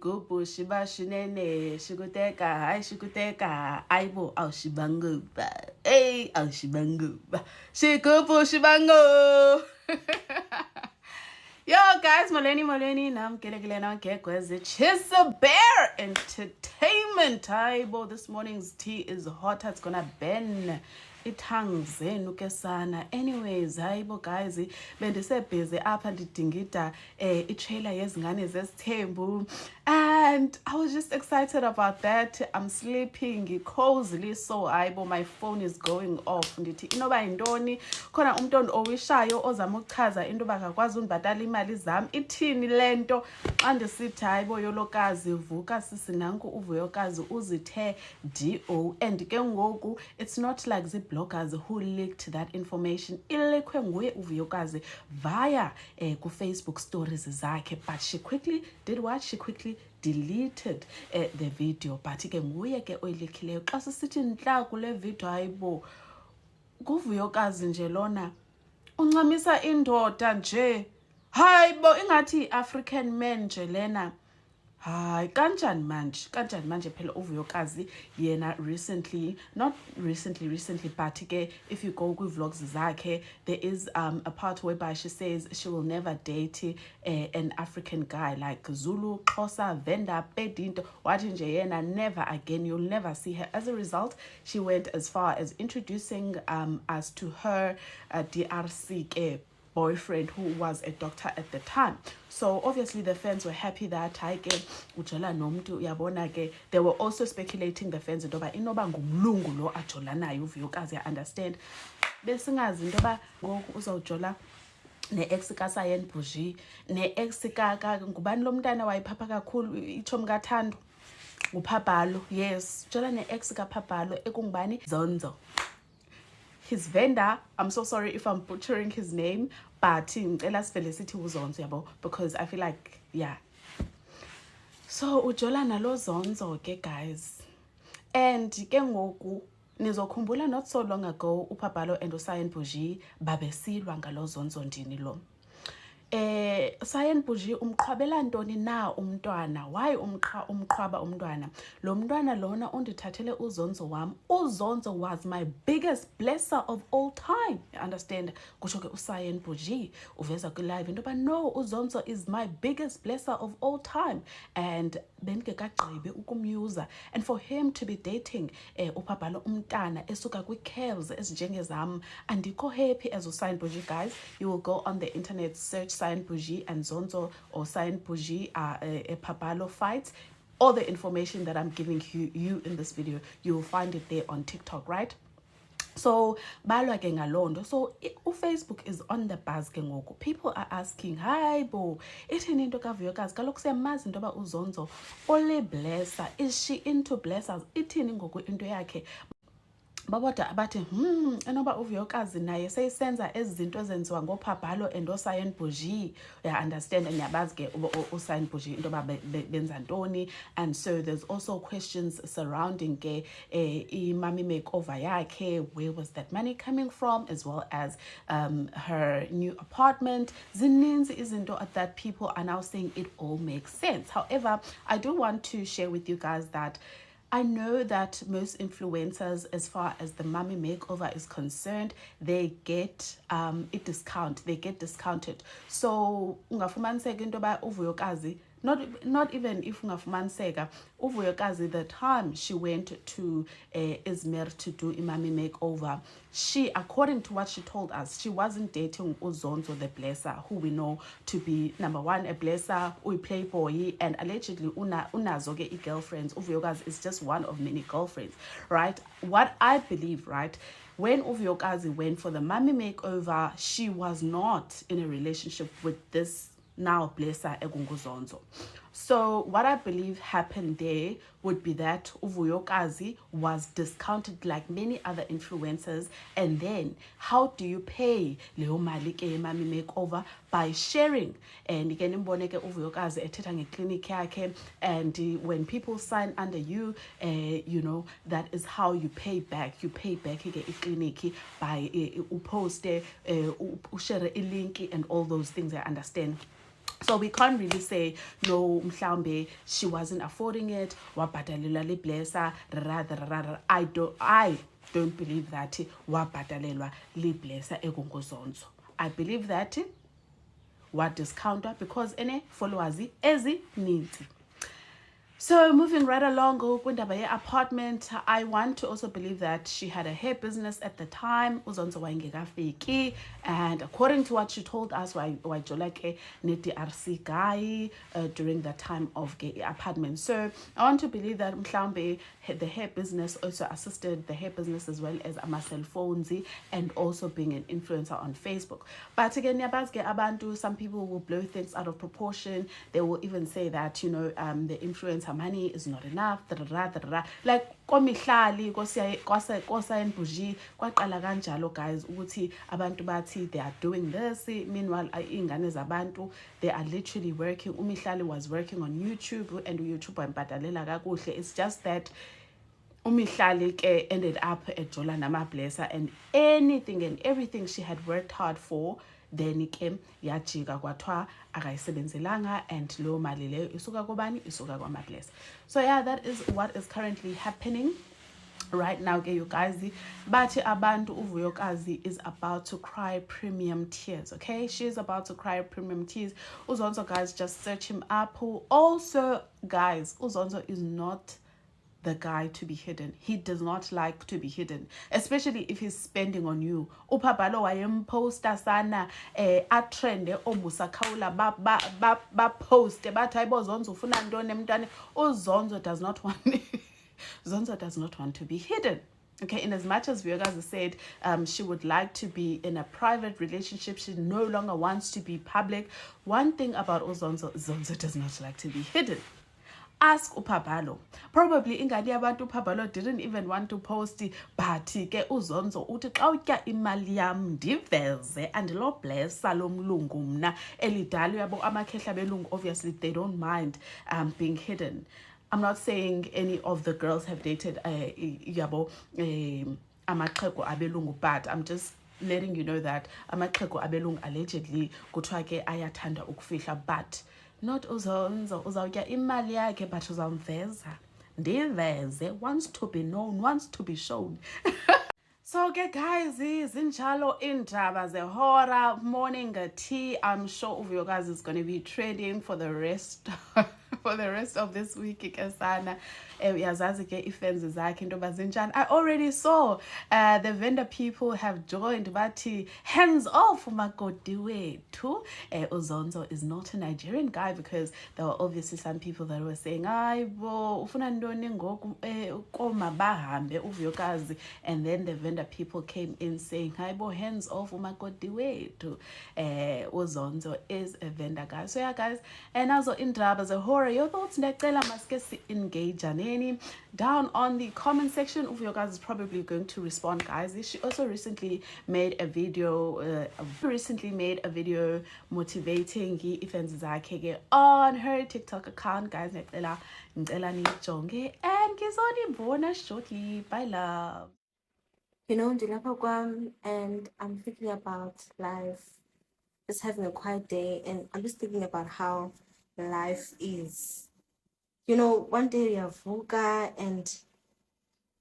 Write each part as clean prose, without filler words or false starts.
shigubu shiba shinene shiguteka hai shiguteka aibo au shibanguba hey au shibanguba shigubu shibangu. Yo guys, Moleni nam kelegilena kekwezi Chisa Bear Entertainment. Aibo, this morning's tea is hot. It's gonna bend tongues sana. Anyways, aibo guys, bendise busy apha ndidingida trailer yezingane zesithembu, and I was just excited about that. I'm sleeping cozily, so aibo my phone is going off. Ndithi inoba yintoni khona umuntu owishayo ozama ukuchaza into bakakwazi unibhatala imali zami ithini lento xa ndisithi hayibo yolokazi vuka sisi nanku uvuyokazi uzithe do. And ke ngoku it's not like the bloggers who leaked that information. Ilekwe nguye uvuyokazi via ku Facebook stories zakhe, but she quickly did what? She quickly deleted the video. But ke nguye ke oyilikhileyo xa sisithi ntla kule video hayibo kuvuyokazi nje lona uncamisa indoda nje hayibo ingathi African man nje lena. Hayi kanjani manje phela uvuyokazi yena not recently but ke if you go ku vlogs zakhe there is a part whereby she says she will never date an African guy like Zulu, Xhosa, Venda, Pedinto, wathi nje yena never again, you'll never see her. As a result, she went as far as introducing us to her DRC ke boyfriend who was a doctor at the time. So obviously the fans were happy that ujola nomntu uyabona ke. They were also speculating, the fans, intoba inoba ngumlungu lo ajola naye uvuyokazi. I understand besingazi intoba ngoku uzawujola ne-ex kaSayen Bougie, ne-ex ngubani lo mntana wayiphapha kakhulu ichomi kaThando, nguPhabhalo. Yes, jola ne-ex kaPhabhalo ekungubani Zonzo. His vendor, I'm so sorry if I'm butchering his name, but ngicela sivele sithi uZonzo yabo, because I feel like yeah. So ujola nalo Zonzo ke guys, and ke ngoku nizokhumbula not so long ago uPhabhalo and uSayen Bougie babesilwa ngalo Zonzo ndini lo. Sayen Bougie umqhwabela ntoni na umntwana? Why umqhwaba umntwana? Lo mntwana lona undithathele uZonzo wami. uZonzo was my biggest blesser of all time. You understand? Kusho ke uSayen Bougie uveza ku live into ba no, uZonzo is my biggest blesser of all time, and bengekagqibi ukumyuza, and for him to be dating uPhabhalo umntana esuka kwi-curls ezinjengezam, andikho happy as uSayen Bougie. Guys, you will go on the internet, search Sayen Bougie and Zonzo, or Sayen Bougie a Phabhalo fight. All the information that I'm giving you in this video, you will find it there on TikTok, right? So balwa ke ngalondo. So Facebook is on the buzz ke ngoku. People are asking, hi bo, ithini into kavuyokazi? Kaloku siyamazi into ba uZonzo ole blesser. Is she into blessers? Ithini ngoku into yakhe? Baboda abathi enoba uvuyokazi naye seyisenza ezizinto ezenziwa ngoPhabhalo and uSayen Bougie. Yeah, understand, and yabazi ke uSayen Bougie into ba benza ntoni. And so there's also questions surrounding ke imami makeover yakhe. Where was that money coming from, as well as her new apartment. Zininzi izinto that people are now saying it all makes sense. However, I do want to share with you guys that I know that most influencers, as far as the mommy makeover is concerned, they get they get discounted. So ungafumaniseka into ba uvuyokazi, not even if ungafumaniseka uvuyokazi, the time she went to Izmir to do imami makeover, she, according to what she told us, she wasn't dating uZonzo the blesser, who we know to be number one a blesser, uyi playboy, and allegedly unazo ke girlfriends. Uvuyokazi is just one of many girlfriends, right? What I believe, right, when uvuyokazi went for the mommy makeover, she was not in a relationship with this now blesser egungu. So what I believe happened there would be that uvuyokazi was discounted like many other influencers, and then how do you pay leyo mali ke mami makeover? By sharing. And again imbone ke uvuyokazi ethetha ngeclinic yakhe, and when people sign under you, you know, that is how you pay back. You pay back ke iclinic by uposte ushare ilink and all those things, I understand. So we can't really say no mhlambe she wasn't affording it wabhadalelwa liblessa rather I don't believe that wabhadalelwa liblessa ekungozonzo. I believe that wadiscounta because ene followers ezininzi. So moving right along, kwindaba ye-apartment, I want to also believe that she had a hair business at the time, uzonzo wayengekafiki, and according to what she told us, wayijoleke ne-DRC guy during the time of the apartment. So I want to believe that mhlambe the hair business also assisted the hair business as well as ama cell phones and also being an influencer on Facebook. But again, abantu, some people will blow things out of proportion. They will even say that, you know, the influencer money is not enough, like komihlali kosayen buji kwaqala kanjalo guys ukuthi abantu bathi they are doing this, meanwhile ingane zabantu they are literally working. Umihlali was working on YouTube and YouTube wambhadalela kakuhle. It's just that Umihlali ke ended up ejola namablessa, and anything and everything she had worked hard for then ke yajika kwathiwa akayisebenzelanga, and lo mali leyo isuka kobani, isuka kwamablessa. So yeah, that is what is currently happening right now ke you guys. Bathi abantu uvuyokazi is about to cry premium tears. Okay, she is about to cry premium tears. Uzonzo, guys, just search him up. Also guys, Uzonzo is not the guy to be hidden. He does not like to be hidden, especially if he's spending on you. Upabalo wayemposta sana atrende obusa khawula ba post bathi hayibo Zonzo ufuna ntoni emntwane. Uzonzo does not want Zonzo does not want to be hidden. Okay, in as much as Vuyokazi said she would like to be in a private relationship, she no longer wants to be public. One thing about Uzonzo, Zonzo does not like to be hidden. Ask Upabalo. Probably ingani yabantu Upabalo didn't even want to post, but ke Uzonzo uthi xa utya imali yam ndiveze andilo blessa lo mlungu mna elidala. Yabo amakhehla belungu obviously they don't mind being hidden. I'm not saying any of the girls have dated yabo amaxhego abelungu, but I'm just letting you know that amaxhego abelungu allegedly kuthiwa ke ayathanda ukufihla, but not Uzonzo. Uzawutya imali yakhe but uzamveza ndiveze, wants to be known, wants to be shown. So ke guys, zinjalo indaba zehora morning tea. I'm sure Uvuyokazi is going to be trading for the rest for the rest of this week ke sana. Uyazazi ke ifans zakhe intoba zinjani. I already saw the vendor people have joined bathi hands off umakoti wethu. Uzonzo is not a Nigerian guy, because there were obviously some people that were saying ayibo ufuna ntoni ngoku koma bahambe Uvuyokazi, and then the vendor people came in saying hayibo hands off umakoti wethu. Uzonzo is a vendor guy. So yeah guys, and also indaba zehora, your thoughts ndiyacela maske si engage aneni down on the comment section. Uvuyokazi is probably going to respond guys. She also recently made a video motivating ifans zakhe on her TikTok account guys. Ngicela nijonge and ngizonibona shortly. Bye love. You know, Ndilapha kwam, and I'm thinking about life, just having a quiet day, and I'm just thinking about how life is. You know, one day you have Vuka, and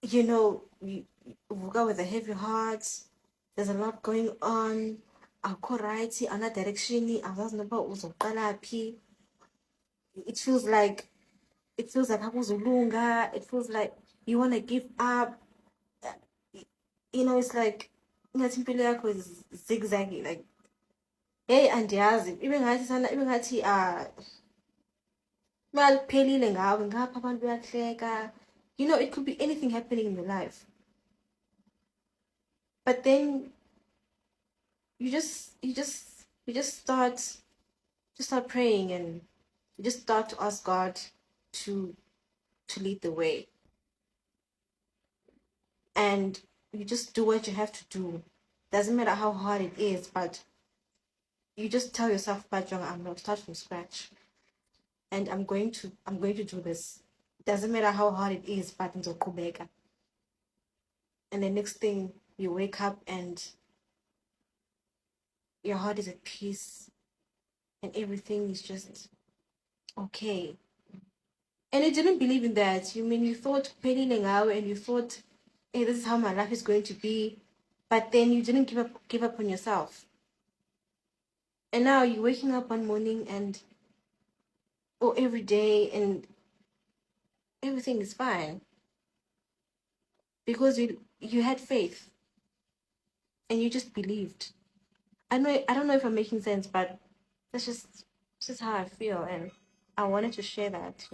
you know, Vuka with a heavy heart. There's a lot going on. Akho right, ana direction, azazi noba uzoqala phi. It feels like akuzulunga. It feels like you want to give up. You know, it's like ngathi impilo yakho is zigzaggy, like hey andiyazi ibe ngathi maliphelile ngawe ngapha abantu bayahleka. You know, it could be anything happening in your life, but then you just start praying, and you just start to ask God to lead the way, and you just do what you have to do. Doesn't matter how hard it is, but you just tell yourself, Bajong, I'm gonna start from scratch, and I'm going to do this. Doesn't matter how hard it is, but ngizoqhubeka. And the next thing, you wake up and your heart is at peace. and everything is just okay. And you didn't believe in that. You mean you thought pedaling out and you thought, hey, this is how my life is going to be. But then you didn't give up on yourself. And now you're waking up one morning and or every day and everything is fine. Because you had faith and you just believed. I don't know if I'm making sense, but that's just how I feel, and I wanted to share that.